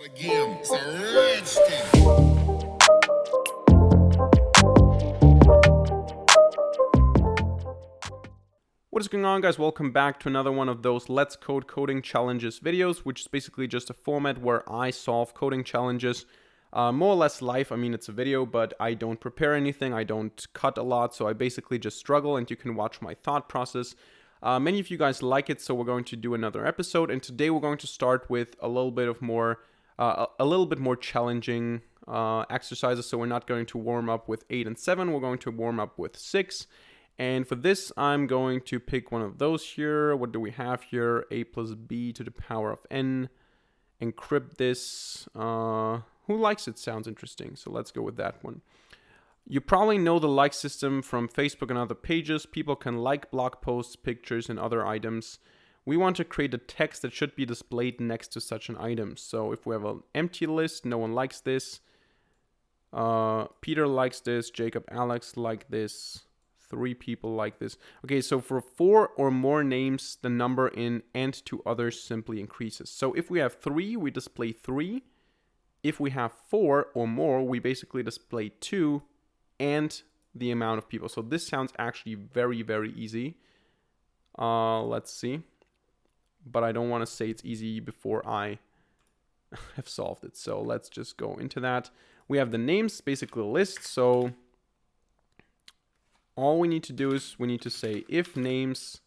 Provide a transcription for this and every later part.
Again, it's a rich thing. What is going on, guys? Welcome back to another one of those Let's Code coding challenges videos, which is basically just a format where I solve coding challenges more or less live. I mean, it's a video, but I don't prepare anything. I don't cut a lot, so I basically just struggle, and you can watch my thought process. Many of you guys like it, so we're going to do another episode, and today we're going to start with a little bit more challenging exercises. So we're not going to warm up with 8 and 7. We're going to warm up with 6. And for this, I'm going to pick one of those here. What do we have here? A plus b to the power of n. Encrypt this. Who likes it? Sounds interesting. So let's go with that one. You probably know the like system from Facebook and other pages. People can like blog posts, pictures, and other items. We want to create a text that should be displayed next to such an item. So if we have an empty list, no one likes this. Peter likes this. Jacob, Alex like this. 3 people like this. Okay, so for 4 or more names, the number in and to others simply increases. So if we have 3, we display 3. If we have 4 or more, we basically display 2 and the amount of people. So this sounds actually very, very easy. Let's see. But I don't want to say it's easy before I have solved it. So let's just go into that. We have the names, basically a list. So all we need to do is we need to say if names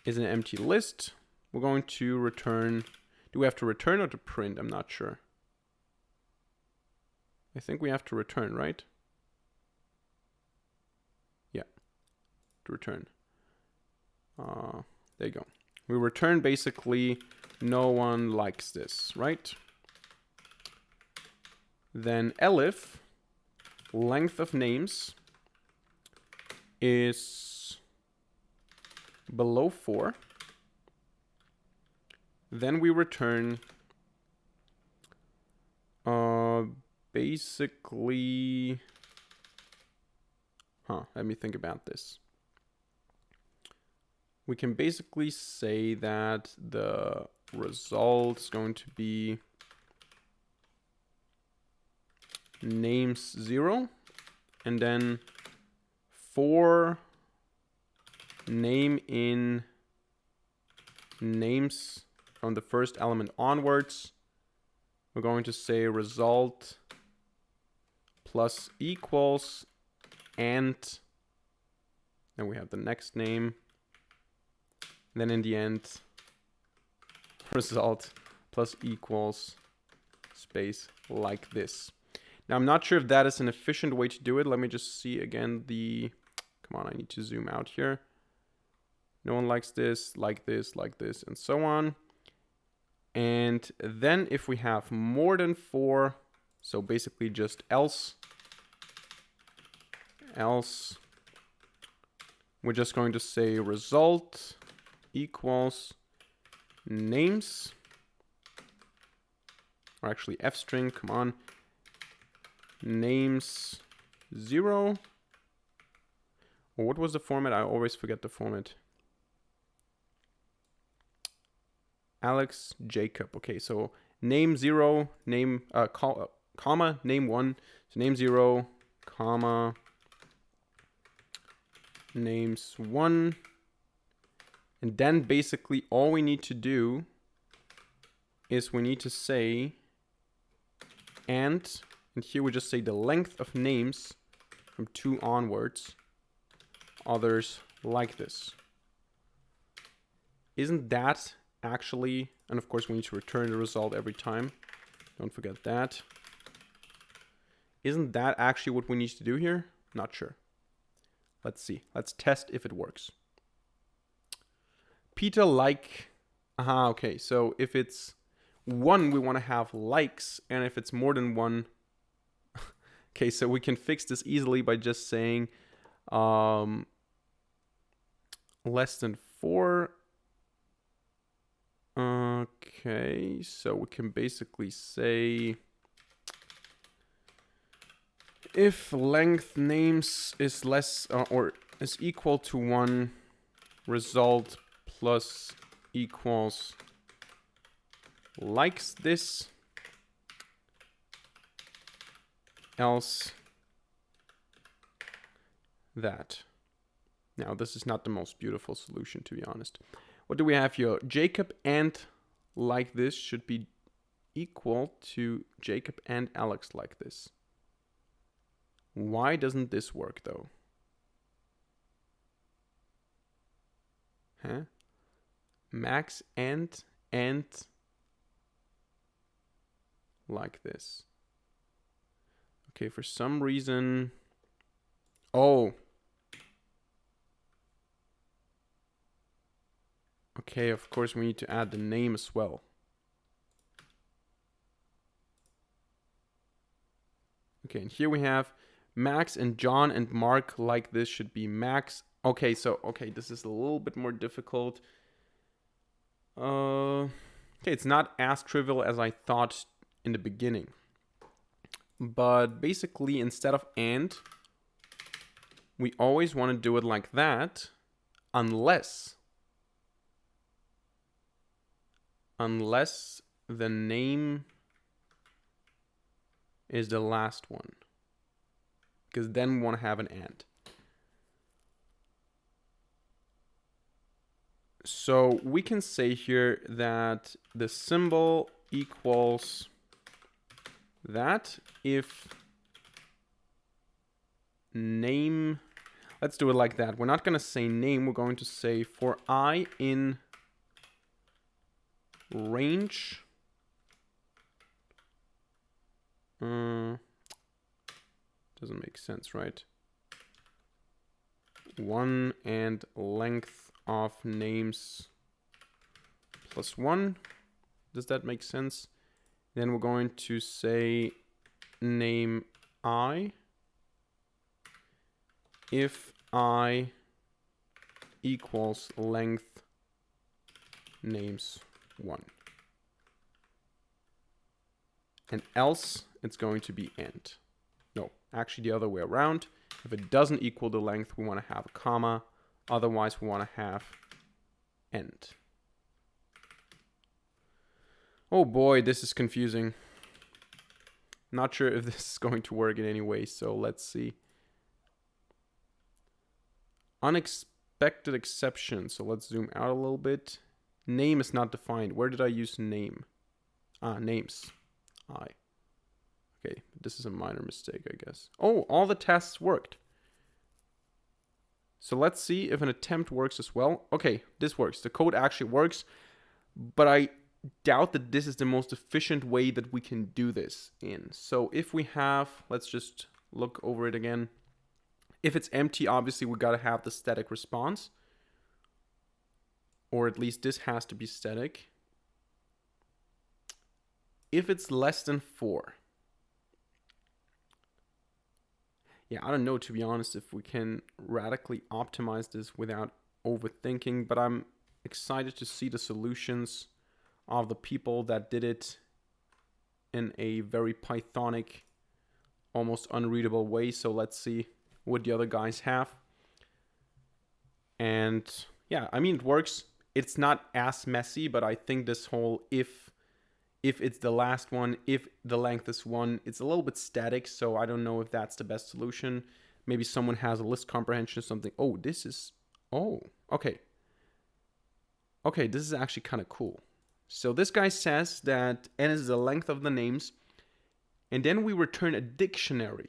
is an empty list, we're going to return. Do we have to return or to print? I'm not sure. I think we have to return, right? Yeah, to return. There you go. We return basically no one likes this, right? Then elif, length of names is below 4. Then we return basically, let me think about this. We can basically say that the result is going to be names 0, and then for name in names from the first element onwards, we're going to say result plus equals, and then we have the next name. Then in the end, result plus equals space like this. Now, I'm not sure if that is an efficient way to do it. Let me just see again the... Come on, I need to zoom out here. No one likes this, like this, and so on. And then if we have more than 4, so basically just else, we're just going to say result equals names, or actually f string, come on, names 0. Or what was the format? I always forget the format. Alex, Jacob. Okay, so name 0, name comma, name 1. So name 0, comma, names 1. And then basically all we need to do is we need to say and here we just say the length of names from 2 onwards, others like this. Isn't that actually, and of course we need to return the result every time. Don't forget that. Isn't that actually what we need to do here? Not sure. Let's see. Let's test if it works. Peter like, okay, so if it's 1, we want to have likes, and if it's more than 1, okay, so we can fix this easily by just saying less than 4. Okay, so we can basically say if length names is less or is equal to 1, result plus equals likes this. else that. Now, this is not the most beautiful solution, to be honest. What do we have here? Jacob and like this should be equal to Jacob and Alex like this. Why doesn't this work, though? Huh? Max and like this. Okay, for some reason... Oh. Okay, of course we need to add the name as well. Okay, and here we have Max and John and Mark like this should be Max. Okay, so, okay, this is a little bit more difficult. Okay, it's not as trivial as I thought in the beginning. But basically, instead of and, we always want to do it like that, unless the name is the last one. Because then we want to have an and. So we can say here that the symbol equals that if name, let's do it like that. We're not going to say name, we're going to say for I in range. Doesn't make sense, right? 1 and length of names plus 1. Does that make sense? Then we're going to say name I if I equals length names 1. And else it's going to be and. No, actually the other way around. If it doesn't equal the length, we want to have a comma. Otherwise, we want to have end. Oh boy, this is confusing. Not sure if this is going to work in any way, so let's see. Unexpected exception. So let's zoom out a little bit. Name is not defined. Where did I use name? Names. Okay, this is a minor mistake, I guess. Oh, all the tests worked. So let's see if an attempt works as well. Okay, this works. The code actually works, but I doubt that this is the most efficient way that we can do this in. So if we have, let's just look over it again. If it's empty, obviously we gotta have the static response. Or at least this has to be static. If it's less than 4. Yeah, I don't know, to be honest, if we can radically optimize this without overthinking, but I'm excited to see the solutions of the people that did it in a very Pythonic, almost unreadable way. So let's see what the other guys have. And yeah, I mean, it works. It's not as messy, but I think this whole if it's the last one, if the length is 1, it's a little bit static, so I don't know if that's the best solution. Maybe someone has a list comprehension or something. Oh, this is... Oh, okay. Okay, this is actually kind of cool. So this guy says that n is the length of the names, and then we return a dictionary,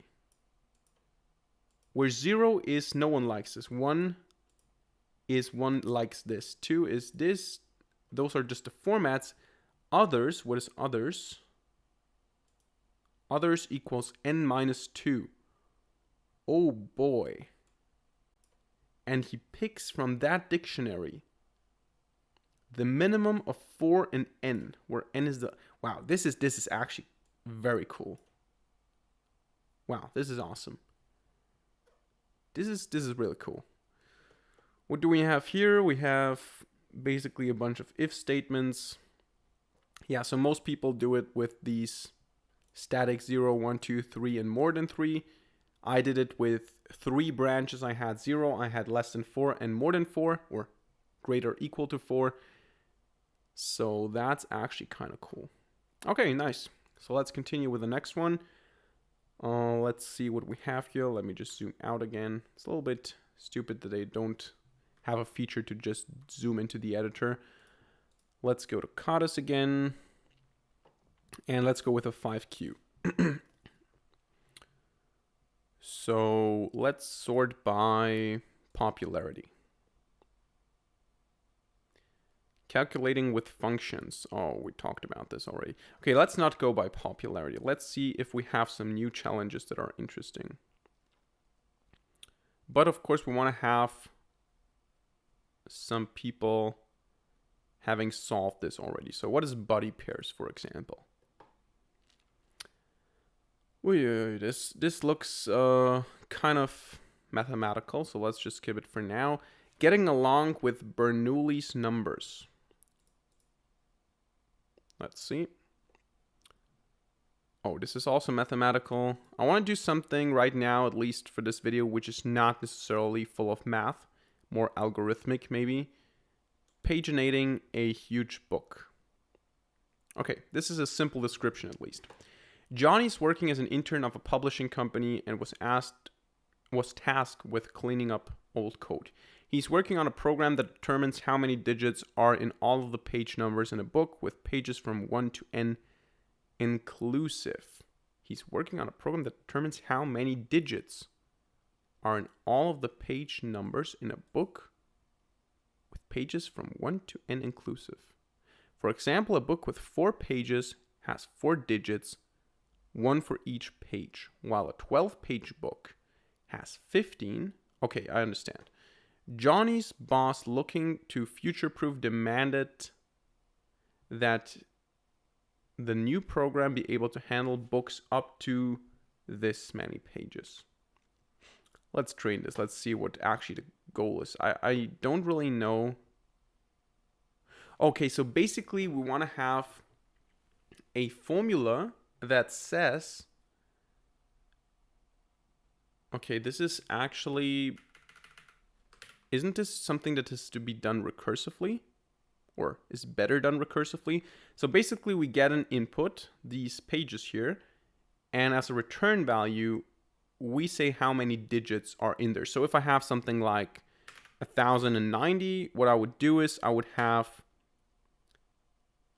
where 0 is no one likes this, 1 is one likes this, 2 is this. Those are just the formats. Others, what is others? Others equals n minus 2. Oh boy. And he picks from that dictionary the minimum of 4 and n, where n is the... Wow, this is actually very cool. Wow, this is awesome. This is really cool. What do we have here? We have basically a bunch of if statements. Yeah, so most people do it with these static 0, 1, 2, 3, and more than 3. I did it with 3 branches. I had 0, I had less than 4, and more than 4, or greater or equal to 4. So that's actually kind of cool. Okay, nice. So let's continue with the next one. Let's see what we have here. Let me just zoom out again. It's a little bit stupid that they don't have a feature to just zoom into the editor. Let's go to Codewars again. And let's go with a 5Q. So let's sort by popularity. Calculating with functions. Oh, we talked about this already. Okay, let's not go by popularity. Let's see if we have some new challenges that are interesting. But of course, we want to have some people having solved this already. So what is buddy pairs, for example? This looks kind of mathematical, so let's just skip it for now. Getting along with Bernoulli's numbers. Let's see. Oh, this is also mathematical. I want to do something right now, at least for this video, which is not necessarily full of math, more algorithmic maybe. Paginating a huge book. Okay, this is a simple description at least. Johnny's working as an intern of a publishing company and was tasked with cleaning up old code. He's working on a program that determines how many digits are in all of the page numbers in a book with pages from 1 to n inclusive. He's working on a program that determines how many digits are in all of the page numbers in a book with pages from 1 to n inclusive. For example, a book with 4 pages has 4 digits, 1 for each page, while a 12-page book has 15. Okay, I understand. Johnny's boss, looking to future-proof, demanded that the new program be able to handle books up to this many pages. Let's train this. Let's see what actually the goal is. I don't really know. Okay, so basically we want to have a formula that says, okay, this is actually, isn't this something that is to be done recursively? Or is better done recursively? So basically we get an input, these pages here, and as a return value, we say how many digits are in there. So if I have something like 1090, what I would do is I would have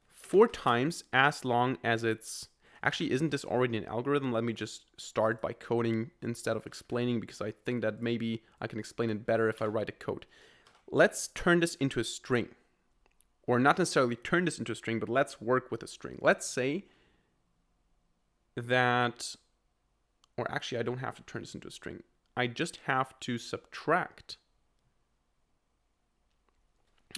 4 times as long as it's, actually, isn't this already an algorithm? Let me just start by coding instead of explaining, because I think that maybe I can explain it better if I write a code. Let's turn this into a string. Or not necessarily turn this into a string, but let's work with a string. Let's say that, or actually I don't have to turn this into a string. I just have to subtract.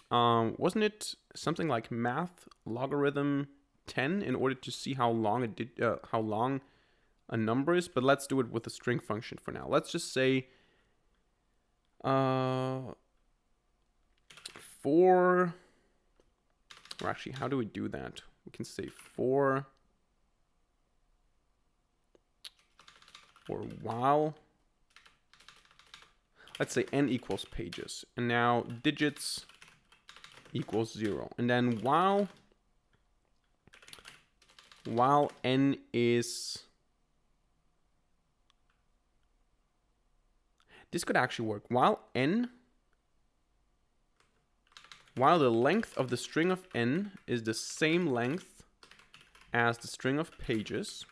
Wasn't it something like math logarithm 10 in order to see how long a number is? But let's do it with a string function for now. Let's just say 4, or actually, how do we do that? We can say 4, or while, let's say n equals pages, and now digits equals 0, and then while n is, this could actually work, while the length of the string of n is the same length as the string of pages,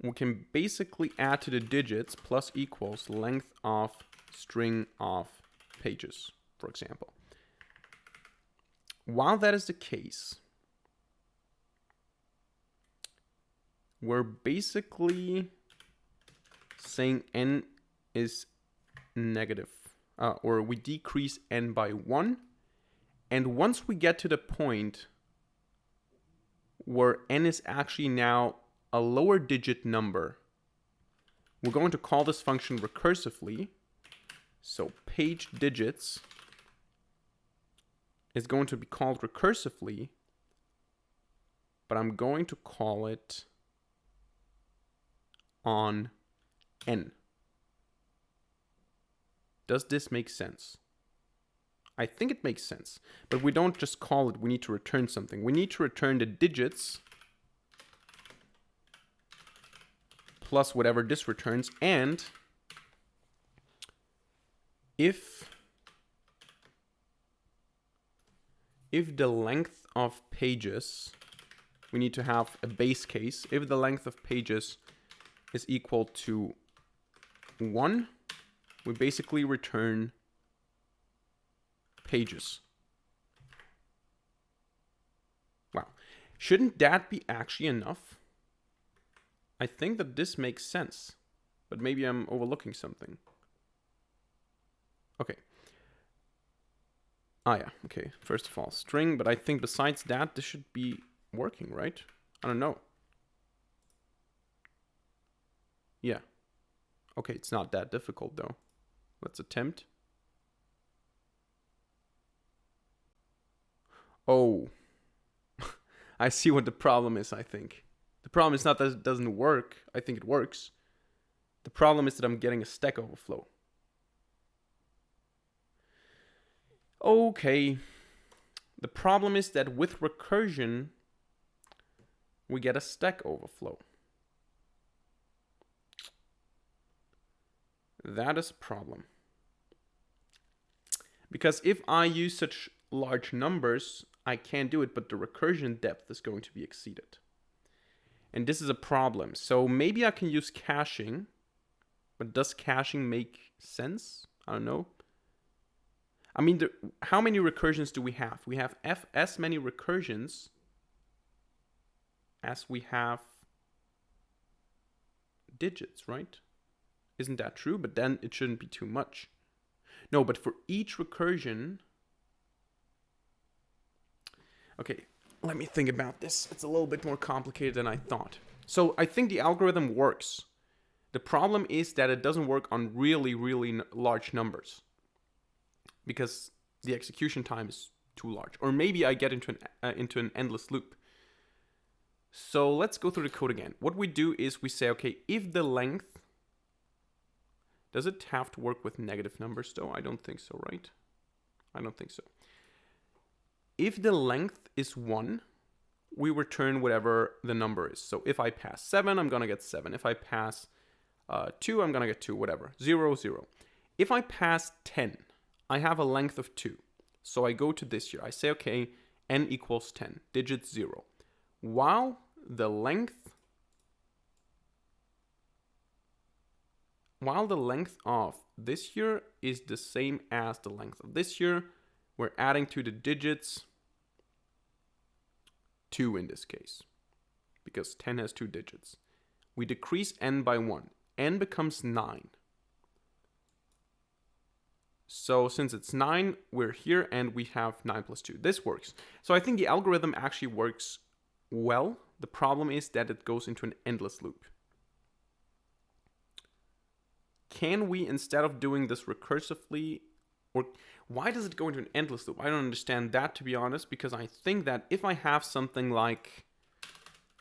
we can basically add to the digits plus equals length of string of pages, for example. While that is the case, we're basically saying n is negative. Or we decrease n by 1. And once we get to the point where n is actually now a lower digit number, we're going to call this function recursively. So page digits is going to be called recursively, but I'm going to call it on n. Does this make sense? I think it makes sense, but we don't just call it, we need to return something. We need to return the digits plus whatever this returns. And if the length of pages, we need to have a base case. If the length of pages is equal to 1, we basically return pages. Wow. Shouldn't that be actually enough? I think that this makes sense, but maybe I'm overlooking something. Okay. Ah, yeah. Okay. First of all, string, but I think besides that, this should be working, right? I don't know. Yeah. Okay, it's not that difficult though. Let's attempt. Oh. I see what the problem is, I think. The problem is not that it doesn't work. I think it works. The problem is that I'm getting a stack overflow. Okay. The problem is that with recursion, we get a stack overflow. That is a problem. Because if I use such large numbers, I can't do it, but the recursion depth is going to be exceeded. And this is a problem. So maybe I can use caching, but does caching make sense? I don't know. I mean, how many recursions do we have? We have as many recursions as we have digits, right? Isn't that true? But then it shouldn't be too much. No, but for each recursion... Okay, let me think about this. It's a little bit more complicated than I thought. So I think the algorithm works. The problem is that it doesn't work on really, really large numbers, because the execution time is too large. Or maybe I get into an endless loop. So let's go through the code again. What we do is we say, okay, if the length... Does it have to work with negative numbers though? I don't think so, right? I don't think so. If the length is 1, we return whatever the number is. So if I pass 7, I'm going to get 7. If I pass 2, I'm going to get 2, whatever. 0, 0. If I pass 10, I have a length of 2. So I go to this here. I say, okay, n equals 10, digit 0. While the length of this here is the same as the length of this here, we're adding to the digits 2 in this case, because 10 has 2 digits. We decrease n by 1. N becomes 9. So since it's 9, we're here and we have 9 plus 2. This works. So I think the algorithm actually works well. The problem is that it goes into an endless loop. Can we, instead of doing this recursively, or why does it go into an endless loop? I don't understand that, to be honest, because I think that if I have something like,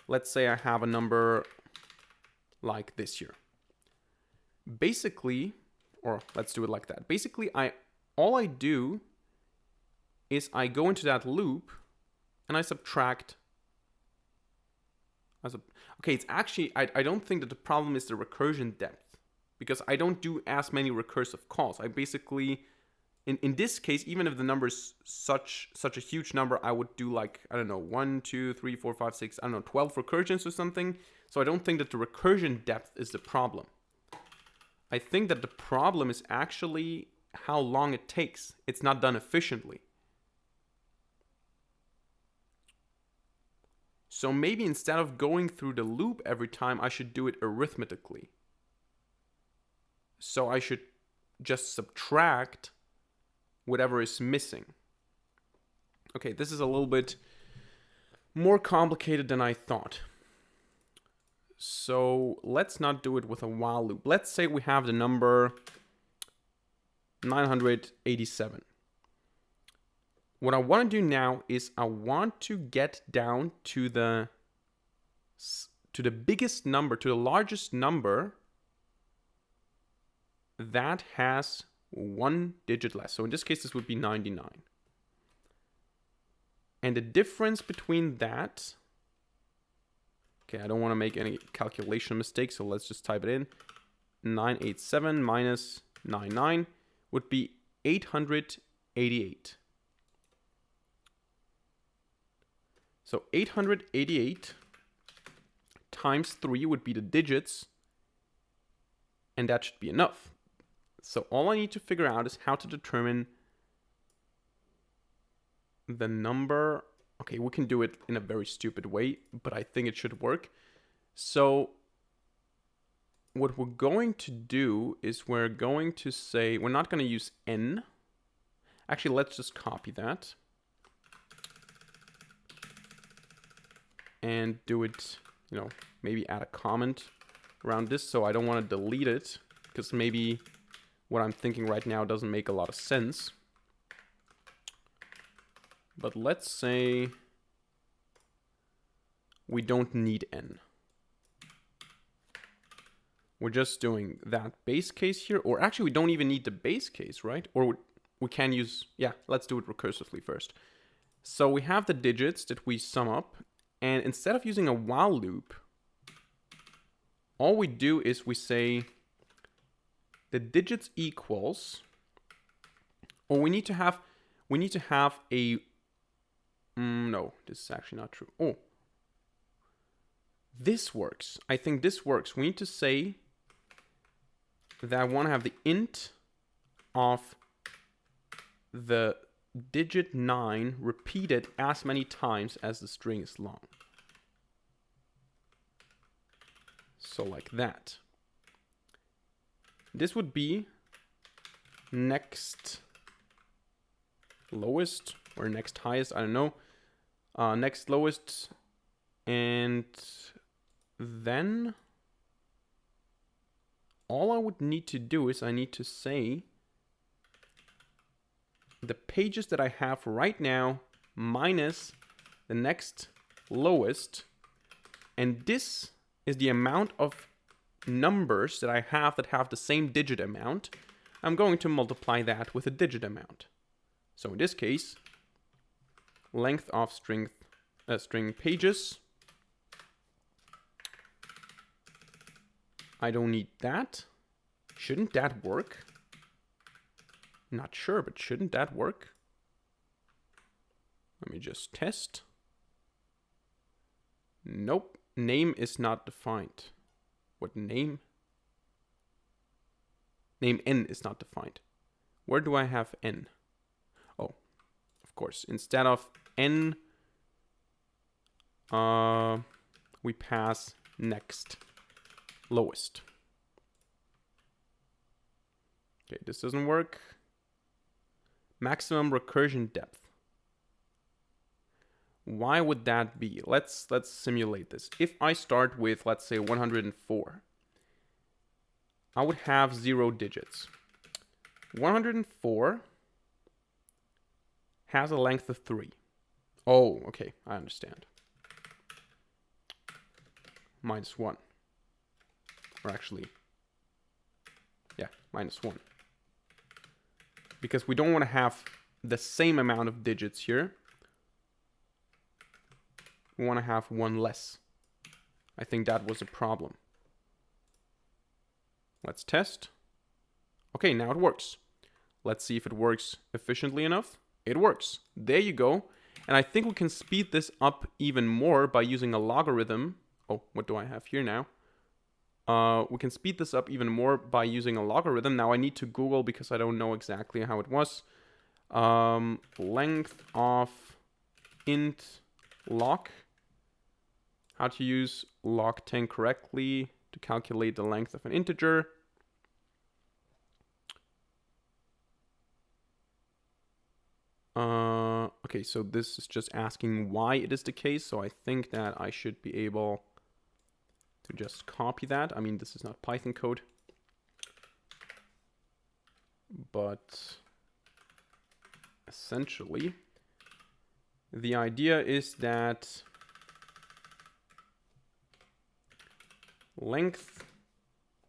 let's say I have a number like this here. Basically, or let's do it like that. Basically, all I do is I go into that loop and I subtract. Okay, it's actually, I don't think that the problem is the recursion depth, because I don't do as many recursive calls. I basically, in this case, even if the number is such a huge number, I would do like, I don't know, 1, 2, 3, 4, 5, 6, I don't know, 12 recursions or something. So I don't think that the recursion depth is the problem. I think that the problem is actually how long it takes. It's not done efficiently. So maybe instead of going through the loop every time, I should do it arithmetically. So I should just subtract whatever is missing. Okay, this is a little bit more complicated than I thought. So let's not do it with a while loop. Let's say we have the number 987. What I want to do now is I want to get down to the biggest number, to the largest number that has 1 digit less. So in this case, this would be 99. And the difference between that Okay, I don't want to make any calculation mistakes, so let's just type it in. 987 minus 99 would be 888. So 888 times 3 would be the digits, and that should be enough. So all I need to figure out is how to determine the number. Okay, we can do it in a very stupid way, but I think it should work. So what we're going to do is we're going to say, we're not going to use n. Actually, let's just copy that. And do it, you know, maybe add a comment around this. So I don't want to delete it, because maybe what I'm thinking right now doesn't make a lot of sense. But let's say we don't need n. We're just doing that base case here. Or actually, we don't even need the base case, right? Or we can use, yeah, let's do it recursively first. So we have the digits that we sum up. And instead of using a while loop, all we do is we say the digits equals, or we need to have a, no, this is actually not true. Oh, this works. I think this works. We need to say that I want to have the int of the digit 9 repeated as many times as the string is long. So like that. This would be next lowest or next highest, I don't know. Next lowest, and then all I would need to do is I need to say the pages that I have right now minus the next lowest, and this is the amount of numbers that I have that have the same digit amount. I'm going to multiply that with a digit amount. So in this case, length of string pages. I don't need that. Shouldn't that work? Not sure, but shouldn't that work? Let me just test. Nope. Name is not defined. What name? Name n is not defined. Where do I have n? Oh, of course. Instead of n, we pass next lowest. Okay, this doesn't work. Maximum recursion depth. Why would that be? Let's simulate this. If I start with, let's say, 104, I would have 0 digits. 104 has a length of 3. Oh, okay, I understand. Minus 1. Or actually, yeah, minus 1. Because we don't want to have the same amount of digits here. We want to have 1 less. I think that was a problem. Let's test. Okay, now it works. Let's see if it works efficiently enough. It works. There you go. And I think we can speed this up even more by using a logarithm. Oh, what do I have here now? We can speed this up even more by using a logarithm. Now I need to Google because I don't know exactly how it was. Length of int log. How to use log10 correctly to calculate the length of an integer. Okay, so this is just asking why it is the case. So I think that I should be able to just copy that. I mean, this is not Python code, but essentially the idea is that length,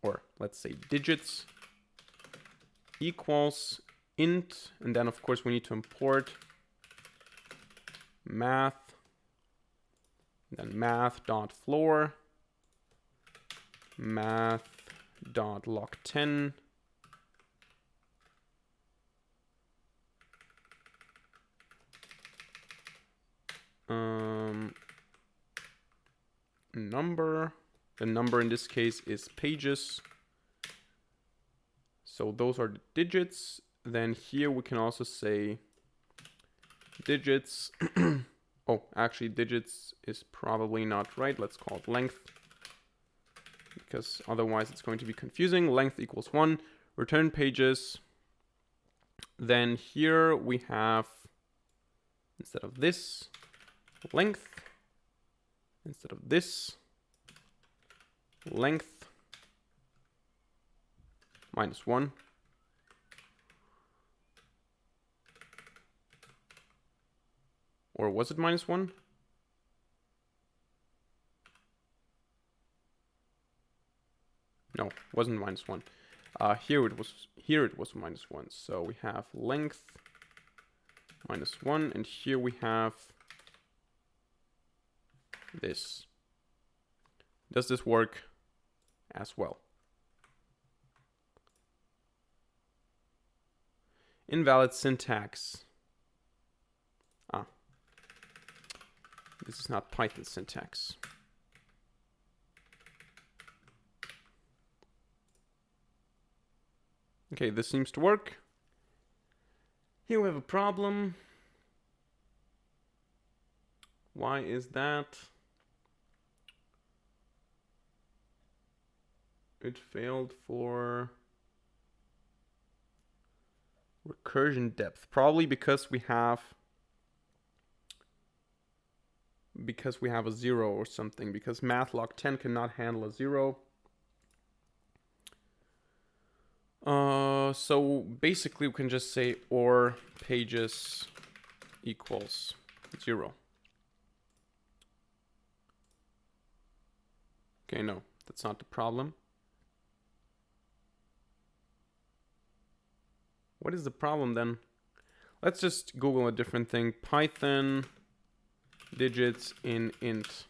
or let's say digits, equals int, and then of course we need to import math, then math.floor, math.log10, number. The number in this case is pages. So those are the digits. Then here we can also say digits. Oh, actually digits is probably not right. Let's call it length, because otherwise it's going to be confusing. Length equals 1. Return pages. Then here we have, instead of this, length. Instead of this, length -1. Or was it -1? No, wasn't -1. Here it was -1. So we have length -1, and here we have this. Does this work as well? Invalid syntax. This is not Python syntax. Okay, this seems to work. Here we have a problem. Why is that? It failed for recursion depth. Probably because we have a 0 or something, because mathlog10 cannot handle a 0. So basically we can just say or pages equals 0. Okay, no, that's not the problem. What is the problem then? Let's just Google a different thing. Python digits in int.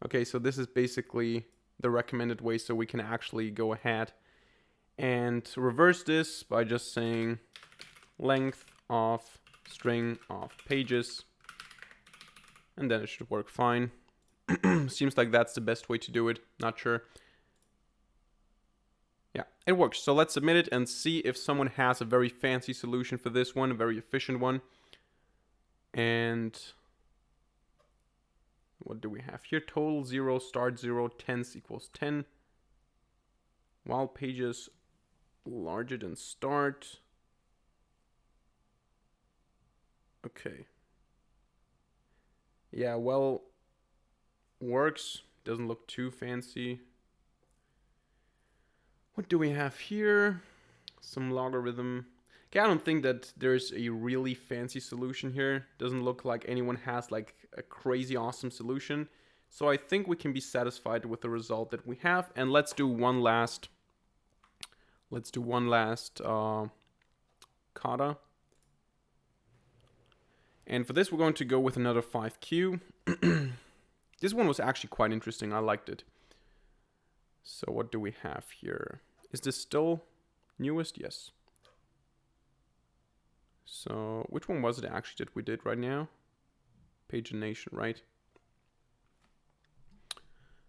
Okay, so this is basically the recommended way, so we can actually go ahead and reverse this by just saying length of string of pages, and then it should work fine. Seems like that's the best way to do it. Not sure. Yeah, it works. So let's submit it and see if someone has a very fancy solution for this one, a very efficient one. And what do we have here? Total 0, start 0, tens equals 10. While pages larger than start. Okay. Yeah, well, works. Doesn't look too fancy. What do we have here? Some logarithm. Okay, I don't think that there's a really fancy solution here. Doesn't look like anyone has like a crazy awesome solution. So I think we can be satisfied with the result that we have. And let's do one last kata. And for this, we're going to go with another 5Q. This one was actually quite interesting. I liked it. So what do we have here? Is this still newest? Yes. So which one was it actually that we did right now? Pagination, right?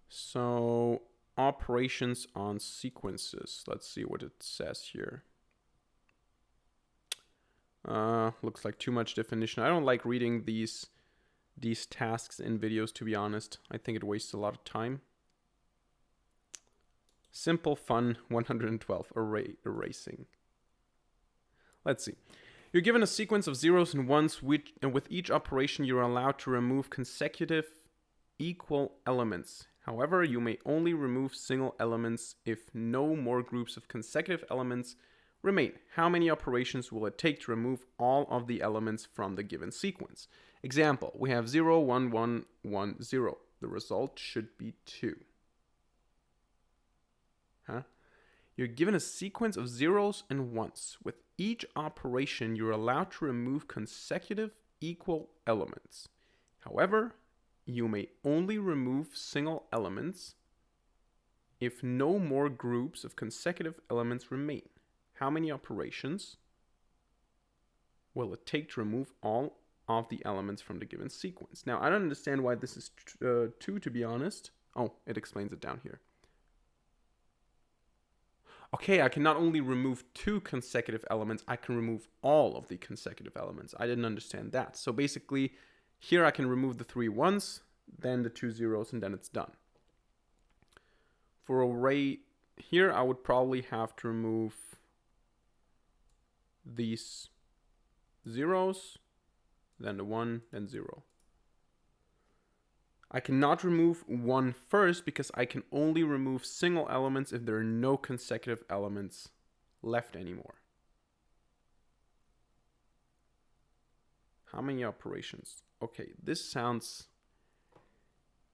So operations on sequences. Let's see what it says here. Looks like too much definition. I don't like reading these tasks in videos, to be honest. I think it wastes a lot of time. Simple, fun, 112, erasing. Let's see. You're given a sequence of zeros and ones, and with each operation you're allowed to remove consecutive equal elements. However, you may only remove single elements if no more groups of consecutive elements remain. How many operations will it take to remove all of the elements from the given sequence? Example, we have 0, 1, 1, 1, 0. The result should be 2. You're given a sequence of zeros and ones. With each operation, you're allowed to remove consecutive equal elements. However, you may only remove single elements if no more groups of consecutive elements remain. How many operations will it take to remove all of the elements from the given sequence? Now, I don't understand why this is 2, to be honest. Oh, it explains it down here. Okay, I can not only remove 2 consecutive elements, I can remove all of the consecutive elements. I didn't understand that. So basically, here I can remove the 3 ones, then the 2 zeros, and then it's done. For array here, I would probably have to remove these zeros, then the 1, then 0. I cannot remove 1 first because I can only remove single elements if there are no consecutive elements left anymore. How many operations? Okay, this sounds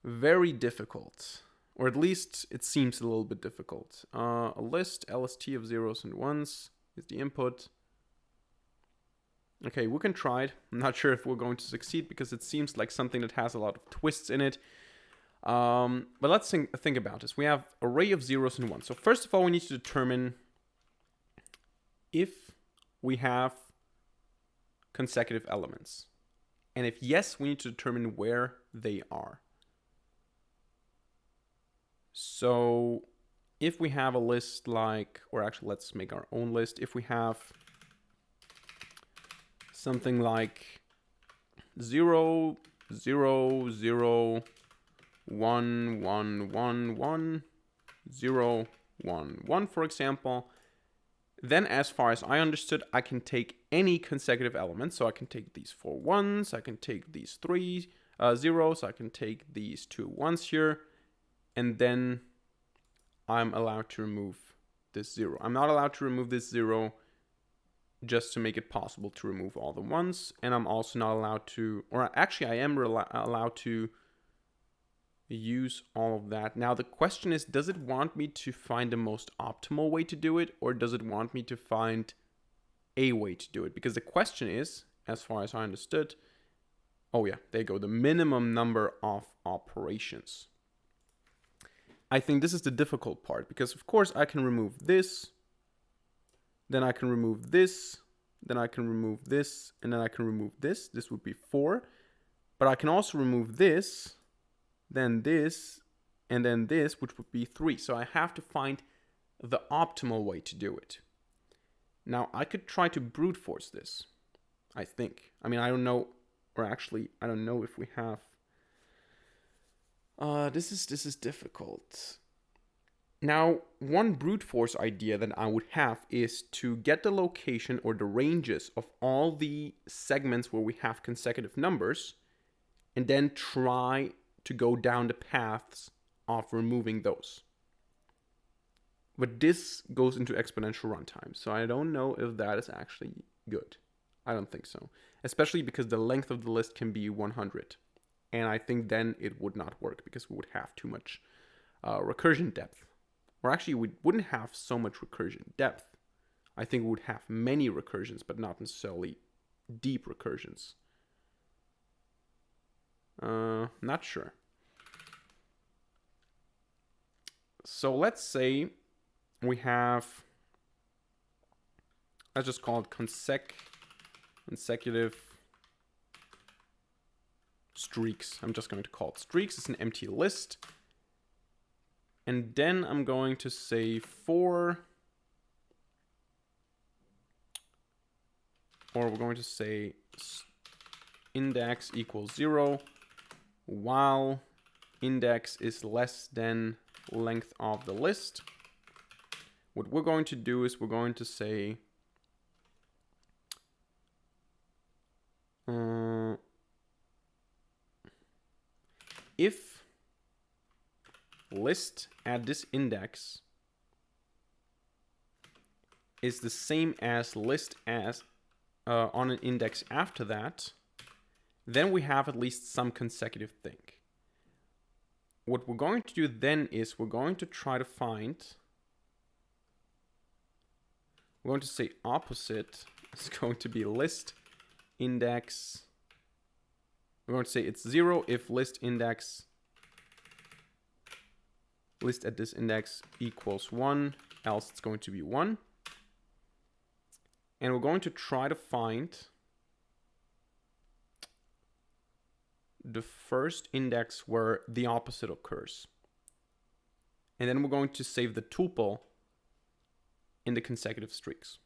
very difficult, or at least it seems a little bit difficult. A list, LST of zeros and ones is the input. Okay, we can try it. I'm not sure if we're going to succeed because it seems like something that has a lot of twists in it. But let's think about this. We have array of zeros and ones. So first of all, we need to determine if we have consecutive elements. And if yes, we need to determine where they are. So if we have a list like, or actually let's make our own list. If we have something like 0, 0, 0, 1, 1, 1, 1, 0, 1, 1, for example, then as far as I understood, I can take any consecutive element. So I can take these 4 ones, I can take these 3 zeros, I can take these 2 ones here, and then I'm allowed to remove this 0. I'm not allowed to remove this 0 just to make it possible to remove all the ones, and I'm also not allowed to, or actually I am allowed to use all of that. Now the question is, does it want me to find the most optimal way to do it, or does it want me to find a way to do it? Because the question is, as far as I understood, oh yeah, there you go, the minimum number of operations. I think this is the difficult part, because of course I can remove this, then I can remove this, then I can remove this, and then I can remove this. This would be 4. But I can also remove this, then this, and then this, which would be 3. So I have to find the optimal way to do it. Now, I could try to brute force this, I think. I mean, I don't know, or actually, I don't know if we have... This is difficult. Now, one brute force idea that I would have is to get the location or the ranges of all the segments where we have consecutive numbers, and then try to go down the paths of removing those. But this goes into exponential runtime, so I don't know if that is actually good. I don't think so. Especially because the length of the list can be 100. And I think then it would not work because we would have too much recursion depth. Or actually, we wouldn't have so much recursion depth. I think we would have many recursions, but not necessarily deep recursions. Not sure. So let's say we have, let's just call it consecutive streaks. I'm just going to call it streaks. It's an empty list. And then I'm going to say for, or we're going to say index equals 0 while index is less than length of the list. What we're going to do is we're going to say if list at this index is the same as list as on an index after that, then we have at least some consecutive thing. What we're going to do then is we're going to try to find we're going to say opposite is going to be list index. We're going to say it's 0 if list at this index equals 1, else it's going to be 1. And we're going to try to find the first index where the opposite occurs. And then we're going to save the tuple in the consecutive streaks.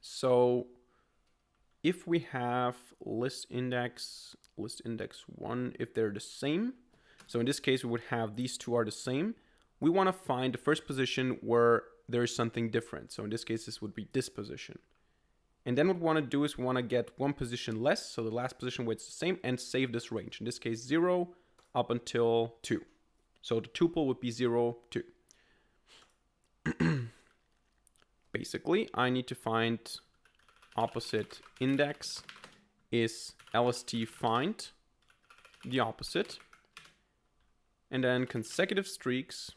So if we have list index 1, if they're the same, so in this case we would have these two are the same, we want to find the first position where there is something different. So in this case, this would be this position. And then what we want to do is we want to get one position less, so the last position where it's the same, and save this range. In this case, 0 up until 2. So the tuple would be 0, 2. Basically, I need to find opposite index is LST find the opposite. And then consecutive streaks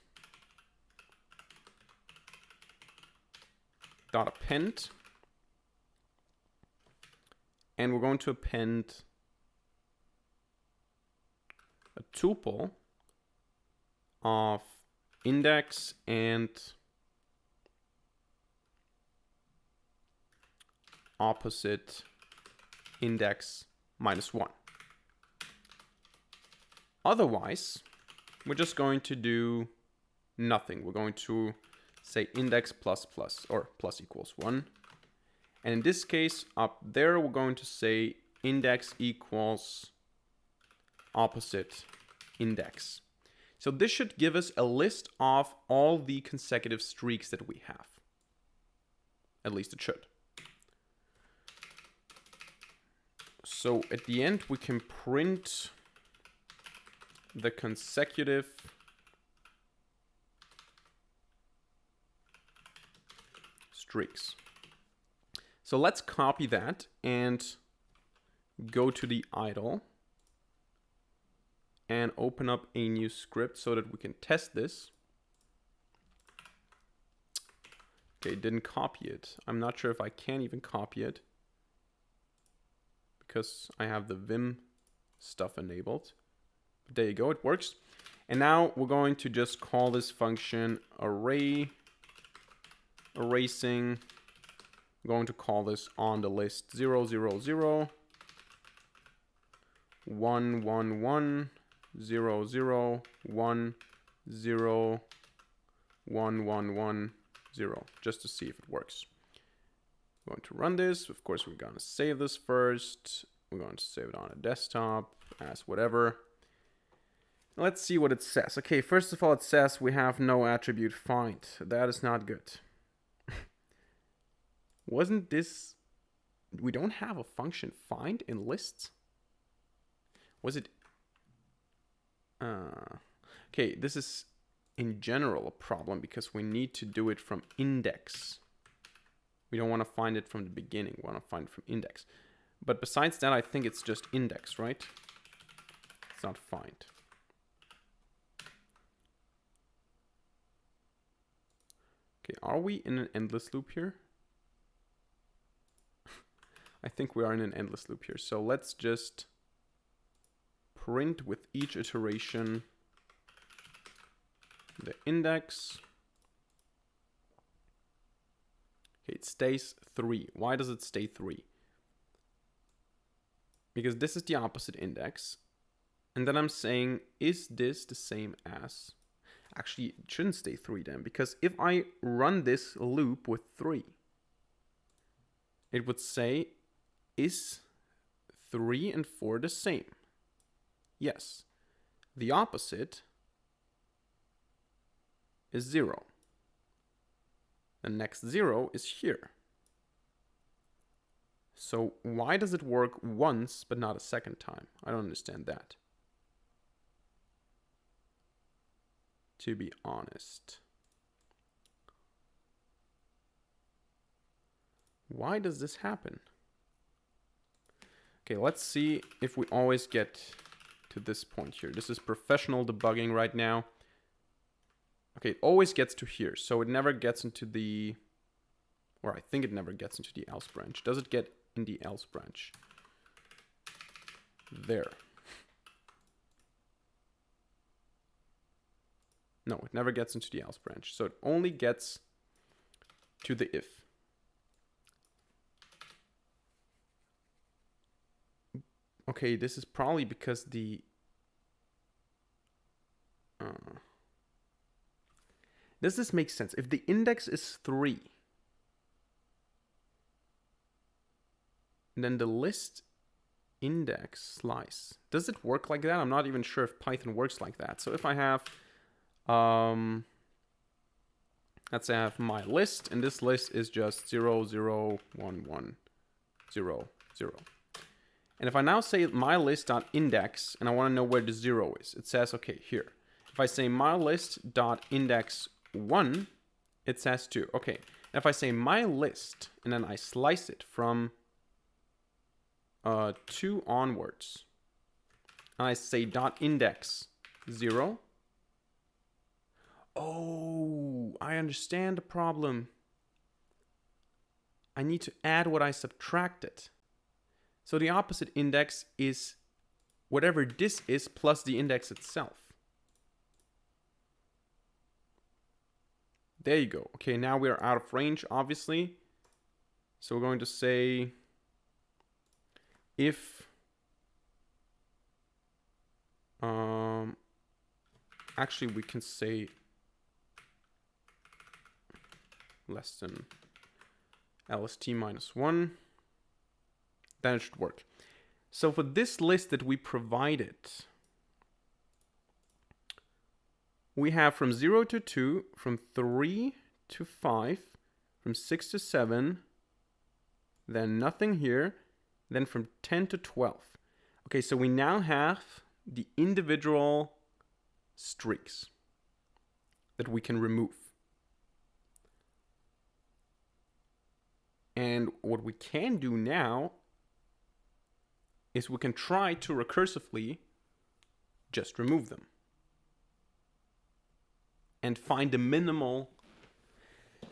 dot append. And we're going to append a tuple of index and opposite index minus 1. Otherwise, we're just going to do nothing. We're going to say index plus plus or plus equals 1. And in this case, up there, we're going to say index equals opposite index. So this should give us a list of all the consecutive streaks that we have. At least it should. So at the end, we can print the consecutive streaks. So let's copy that and go to the idle and open up a new script so that we can test this. Okay, didn't copy it. I'm not sure if I can even copy it because I have the Vim stuff enabled. But there you go, it works. And now we're going to just call this function array erasing. I'm going to call this on the list 0, 0, 0, 1, 1, 1, 0, 0, 1, 0, 1, 1, 1, 0, just to see if it works. I'm going to run this. Of course, we're going to save this first. We're going to save it on a desktop as whatever. Let's see what it says. Okay, first of all, it says we have no attribute find. That is not good. Wasn't this... We don't have a function find in lists? Was it... Okay, this is in general a problem because we need to do it from index. We don't want to find it from the beginning. We want to find it from index. But besides that, I think it's just index, right? It's not find. Okay, are we in an endless loop here? I think we are in an endless loop here. So let's just print with each iteration the index. Okay, it stays 3. Why does it stay 3? Because this is the opposite index. And then I'm saying, is this the same as... Actually, it shouldn't stay 3 then, because if I run this loop with 3, it would say, is 3 and 4 the same? Yes. The opposite is 0. The next 0 is here. So why does it work once but not a second time? I don't understand that. To be honest. Why does this happen? Okay, let's see if we always get to this point here. This is professional debugging right now. Okay, it always gets to here, so it never gets into the... Or I think it never gets into the else branch. Does it get in the else branch? There. No, it never gets into the else branch. So it only gets to the if. Okay, this is probably because the... does this make sense? If the index is 3, then the list index slice, does it work like that? I'm not even sure if Python works like that. So if I have, let's say I have my list, and this list is just 0, 0, 1, 1, 0, 0. And if I now say my list.index, and I want to know where the 0 is, it says, okay, here. If I say my list.index1, it says 2. Okay, and if I say my list, and then I slice it from 2 onwards, and I say .index 0. Oh, I understand the problem. I need to add what I subtracted. So the opposite index is whatever this is plus the index itself. There you go. Okay, now we are out of range, obviously. So we're going to say if actually we can say less than LST minus 1. Then it should work. So for this list that we provided, we have from 0 to 2, from 3 to 5, from 6 to 7, then nothing here, then from 10 to 12. Okay, so we now have the individual streaks that we can remove. And what we can do now is we can try to recursively just remove them and find the minimal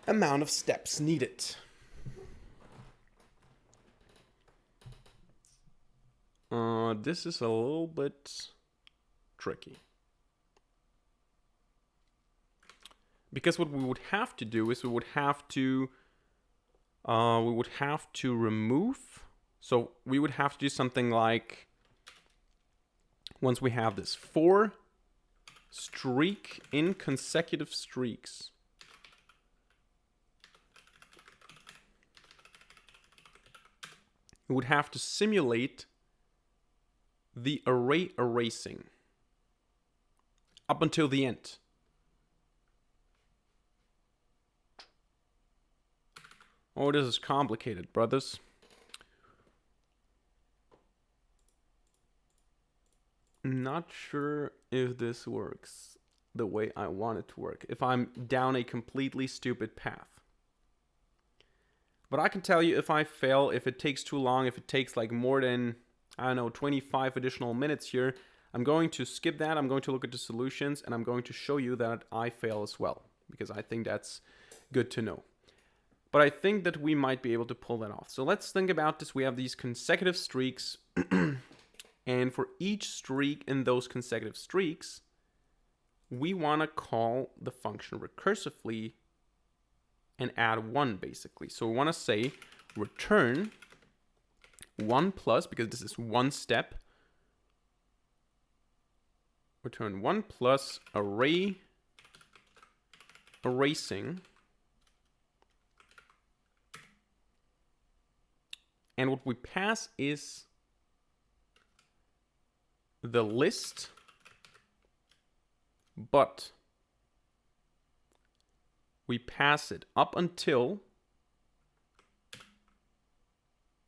amount of steps needed. This is a little bit tricky. Because what we would have to do is we would have to remove. So we would have to do something like, once we have this 4 streak in consecutive streaks, we would have to simulate the array erasing up until the end. Oh, this is complicated, brothers. Not sure if this works the way I want it to work, if I'm down a completely stupid path. But I can tell you if I fail, if it takes too long, if it takes like more than, I don't know, 25 additional minutes here, I'm going to skip that. I'm going to look at the solutions, and I'm going to show you that I fail as well, because I think that's good to know. But I think that we might be able to pull that off. So let's think about this. We have these consecutive streaks. And for each streak in those consecutive streaks, we want to call the function recursively and add 1, basically. So we want to say return 1 plus, because this is one step. Return 1 plus array erasing. And what we pass is the list, but we pass it up until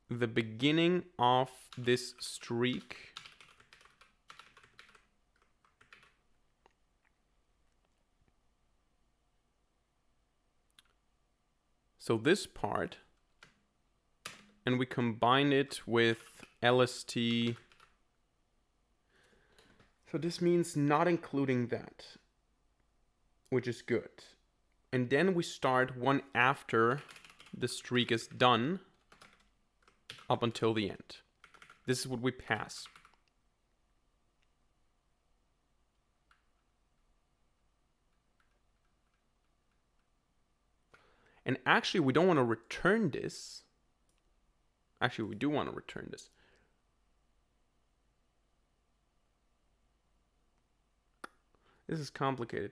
the beginning of this streak. So this part, and we combine it with LST. So this means not including that, which is good. And then we start one after the streak is done up until the end. This is what we pass. And actually, we don't want to return this. Actually, we do want to return this. This is complicated.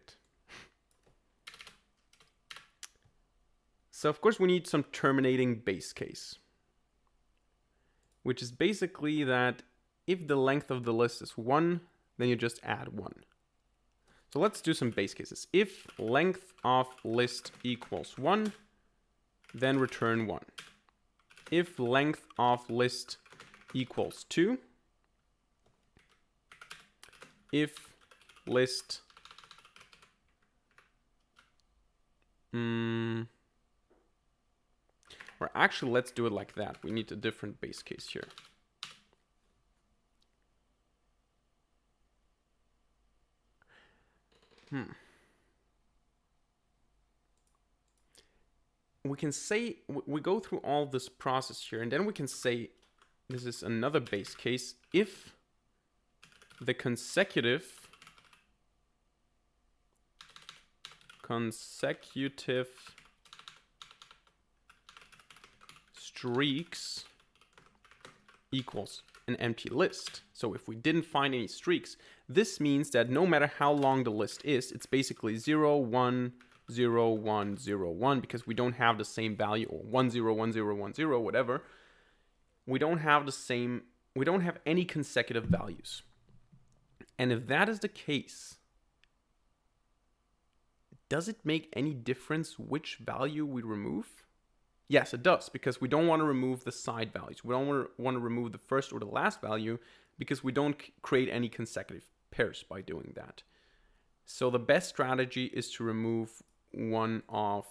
So, of course, we need some terminating base case, which is basically that if the length of the list is 1, then you just add 1. So let's do some base cases. If length of list equals 1, then return 1. If length of list equals 2, if list or actually, let's do it like that. We need a different base case here. We can say, we go through all this process here, and then we can say, this is another base case, if the consecutive streaks equals an empty list. So if we didn't find any streaks, this means that no matter how long the list is, it's basically 0, 1, 0, 1, 0, 1, because we don't have the same value, or 1, 0, 1, 0, 1, 0, whatever. We don't have the same, we don't have any consecutive values. And if that is the case, does it make any difference which value we remove? Yes, it does, because we don't want to remove the side values. We don't want to remove the first or the last value because we don't create any consecutive pairs by doing that. So the best strategy is to remove one of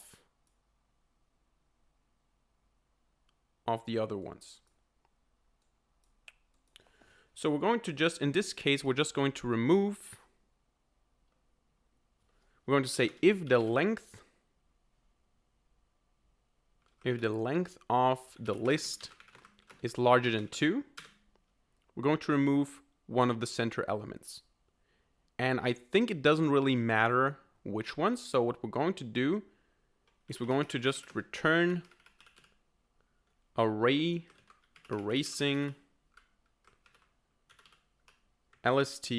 the other ones. So we're going to just, in this case, we're just going to remove, we're going to say if the length of the list is larger than 2, we're going to remove one of the center elements. And I think it doesn't really matter which ones. So what we're going to do is we're going to just return array erasing LST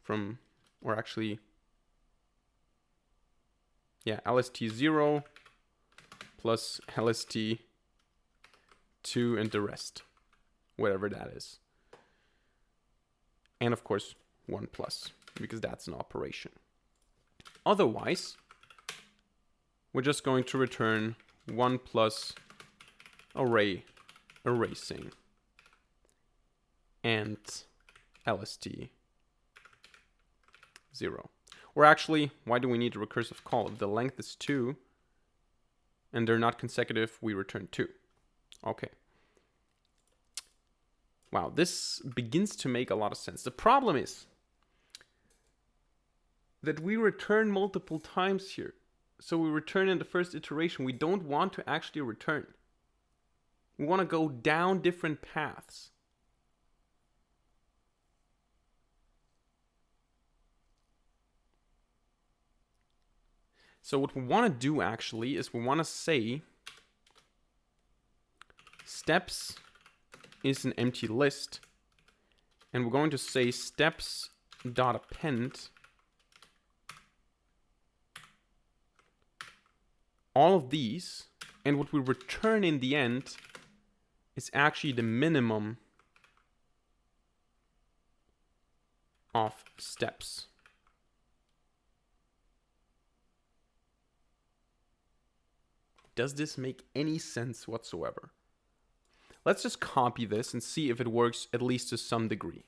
from, or actually, yeah, LST0 plus LST2 and the rest, whatever that is. And of course, 1 plus, because that's an operation. Otherwise, we're just going to return 1 plus array erasing and LST0. Or actually, why do we need a recursive call? If the length is 2 and they're not consecutive, we return 2. Okay. Wow, this begins to make a lot of sense. The problem is that we return multiple times here. So we return in the first iteration. We don't want to actually return. We want to go down different paths. So what we want to do actually is we want to say steps is an empty list, and we're going to say steps.append all of these, and what we return in the end is actually the minimum of steps. Does this make any sense whatsoever? Let's just copy this and see if it works at least to some degree.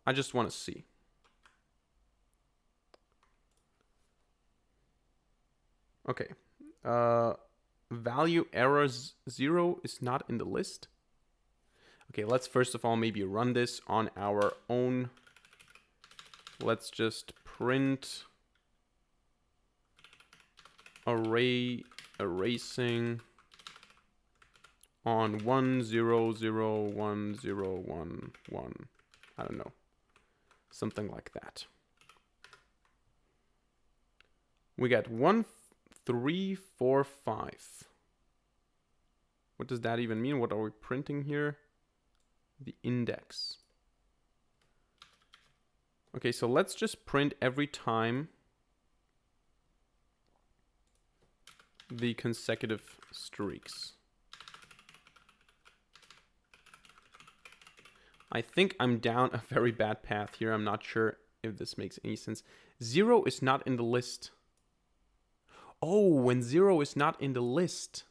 I just want to see. Okay. Value error 0 is not in the list. Okay, let's first of all maybe run this on our own. Let's just print erasing on 1 0 0 1 0 1 1. I don't know. Something like that. We got 1 3 4 5. What does that even mean? What are we printing here? The index. Okay, so let's just print every time the consecutive streaks. I think I'm down a very bad path here. I'm not sure if this makes any sense. 0 is not in the list. Oh, when 0 is not in the list,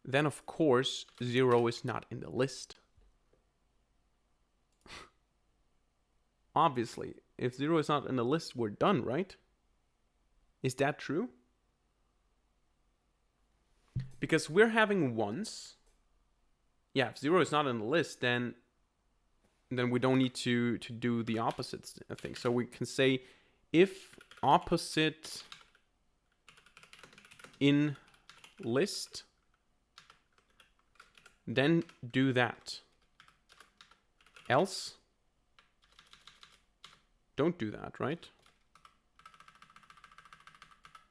then of course 0 is not in the list. Obviously, if 0 is not in the list, we're done, right? Is that true? Because we're having ones. Yeah, if 0 is not in the list, then we don't need to do the opposite thing. So we can say if opposite in list, then do that. Else, don't do that, right?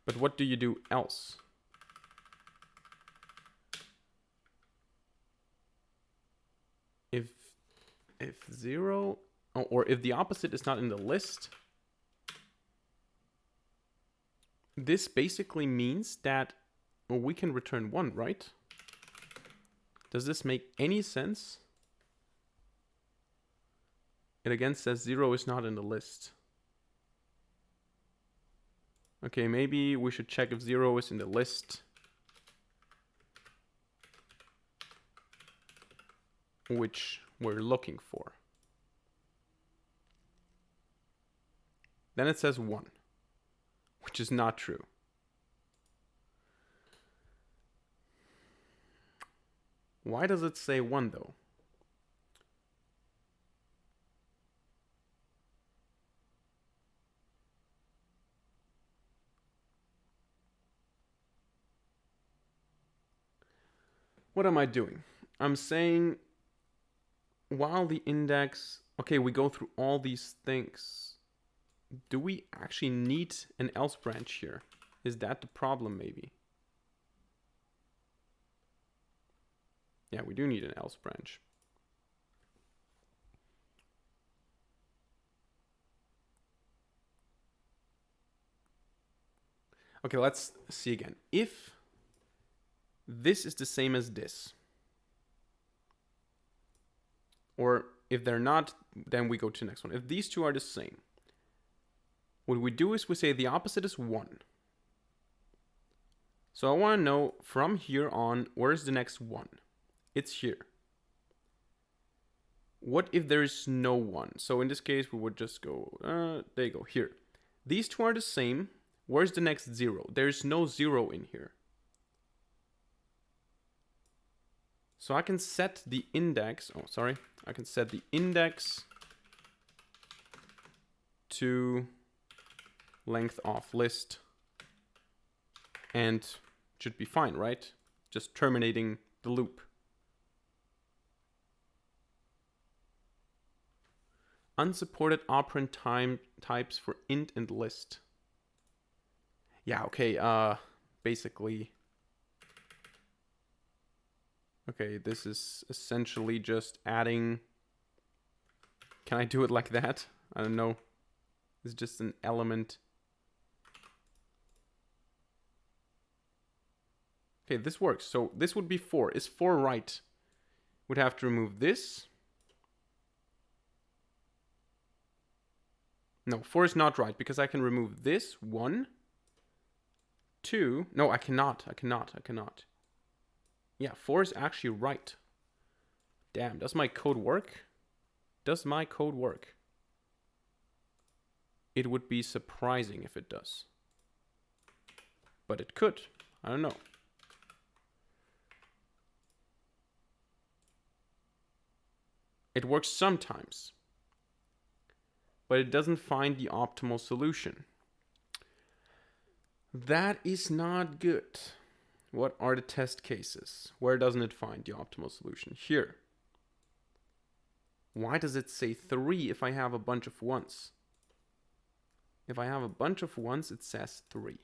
But what do you do else? If 0, or if the opposite is not in the list, this basically means that we can return 1, right? Does this make any sense? It again says 0 is not in the list. Okay, maybe we should check if 0 is in the list. Which we're looking for. Then it says 1, which is not true. Why does it say 1 though? What am I doing? I'm saying while the index, okay, we go through all these things. Do we actually need an else branch here? Is that the problem maybe? Yeah, we do need an else branch. Okay, let's see again. If this is the same as this, or if they're not, then we go to the next one. If these two are the same, what we do is we say the opposite is 1. So I want to know from here on, where's the next 1? It's here. What if there is no 1? So in this case, we would just go, there you go, here. These two are the same. Where's the next 0? There's no 0 in here. So I can set the index, I can set the index to length of list, and it should be fine, right? Just terminating the loop. Unsupported operand types for int and list. Yeah, okay, basically. Okay, this is essentially just adding. Can I do it like that? I don't know. It's just an element. Okay, this works. So this would be 4. Is 4 right? Would have to remove this. No, 4 is not right because I can remove this. 1, 2. No, I cannot. Yeah, 4 is actually right. Damn, does my code work? Does my code work? It would be surprising if it does. But it could. I don't know. It works sometimes. But it doesn't find the optimal solution. That is not good. What are the test cases? Where doesn't it find the optimal solution? Here. Why does it say 3 if I have a bunch of 1s? If I have a bunch of 1s, it says 3.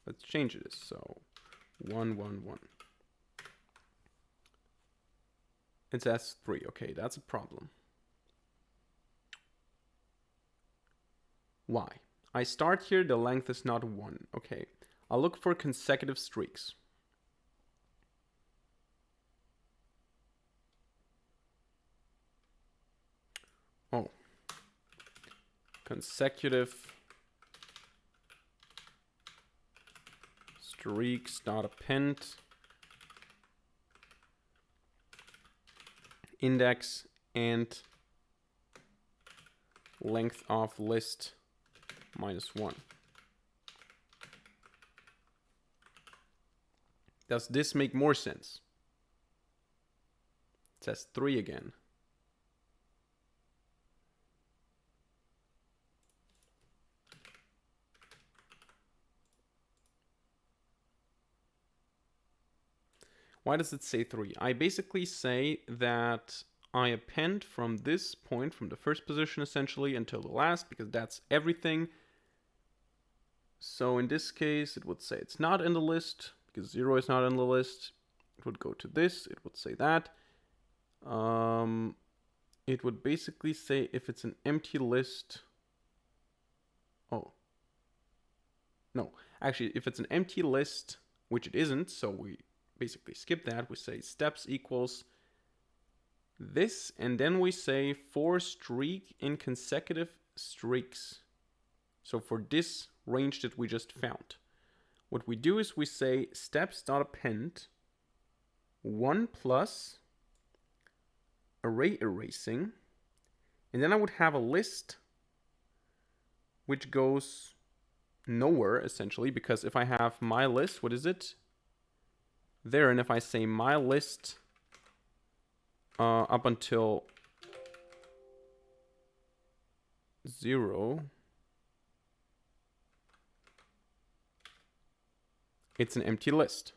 Let's change this. So 1, 1, 1. It says 3. Okay, that's a problem. Why? I start here, the length is not 1. Okay, I'll look for consecutive streaks. Oh. Consecutive streaks, not append. Index and length of list -1. Does this make more sense? It says 3 again. Why does it say 3? I basically say that I append from this point, from the first position essentially, until the last, because that's everything. So in this case, it would say it's not in the list, because 0 is not in the list. It would go to this, it would say that. It would basically say if it's an empty list. Oh. No, actually, if it's an empty list, which it isn't, so we basically skip that. We say steps equals this, and then we say for streak in consecutive streaks. So for this range that we just found, what we do is we say steps.append 1 plus array erasing, and then I would have a list which goes nowhere essentially, because if I have my list, what is it? There, and if I say my list up until 0, it's an empty list.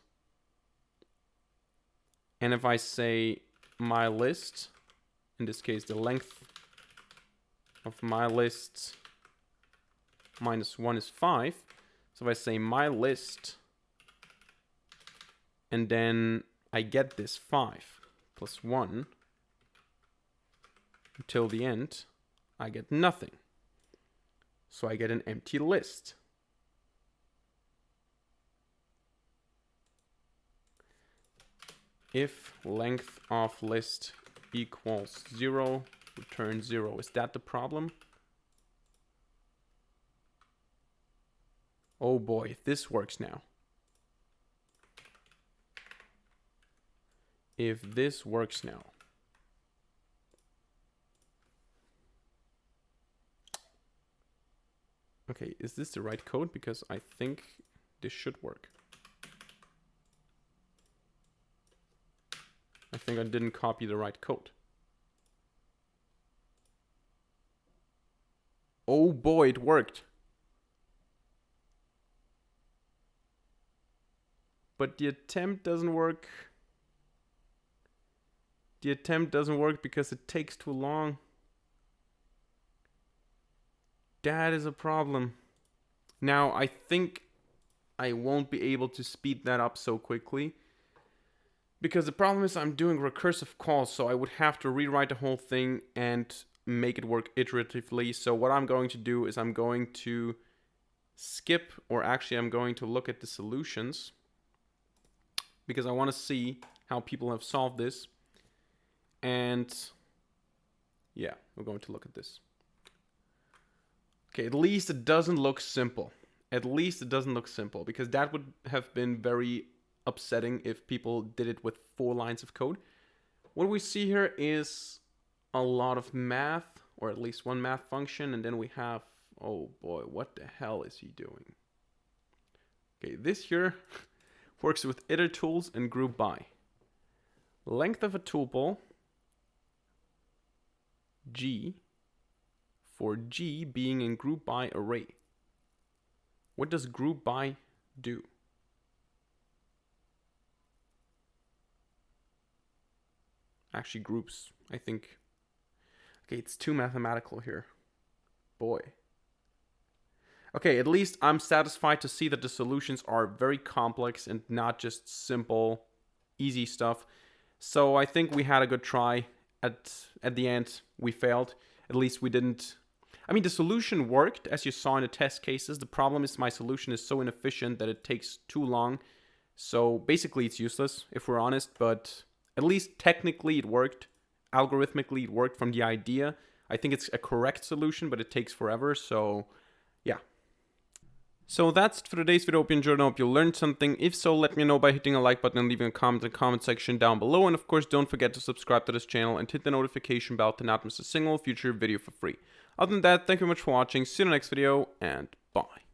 And if I say my list, in this case the length of my list -1 is 5. So if I say my list, and then I get this 5 plus 1 until the end, I get nothing. So I get an empty list. If length of list equals 0, return 0. Is that the problem? Oh boy, this works now. If this works now. Okay, is this the right code? Because I think this should work. I think I didn't copy the right code. Oh boy, it worked. But the attempt doesn't work. The attempt doesn't work because it takes too long. That is a problem. Now, I think I won't be able to speed that up so quickly, because the problem is I'm doing recursive calls, so I would have to rewrite the whole thing and make it work iteratively. So what I'm going to do is I'm going to skip, or actually I'm going to look at the solutions, because I want to see how people have solved this. And yeah, we're going to look at this. Okay, at least it doesn't look simple. At least it doesn't look simple, because that would have been very upsetting if people did it with 4 lines of code. What we see here is a lot of math, or at least one math function, and then we have, oh boy, what the hell is he doing? Okay, this here works with iter tools and group by. Length of a tuple, G, for G being in group by array. What does group by do? Actually, groups, I think. Okay, it's too mathematical here. Boy. Okay, at least I'm satisfied to see that the solutions are very complex and not just simple, easy stuff. So I think we had a good try. At the end, we failed. At least we didn't... I mean, the solution worked, as you saw in the test cases. The problem is my solution is so inefficient that it takes too long. So basically it's useless, if we're honest, but at least technically it worked. Algorithmically it worked from the idea. I think it's a correct solution, but it takes forever, so yeah. So that's it for today's video. Hope you enjoyed and hope you learned something. If so, let me know by hitting a like button and leaving a comment in the comment section down below. And of course, don't forget to subscribe to this channel and hit the notification bell to not miss a single future video for free. Other than that, thank you very much for watching. See you in the next video, and bye.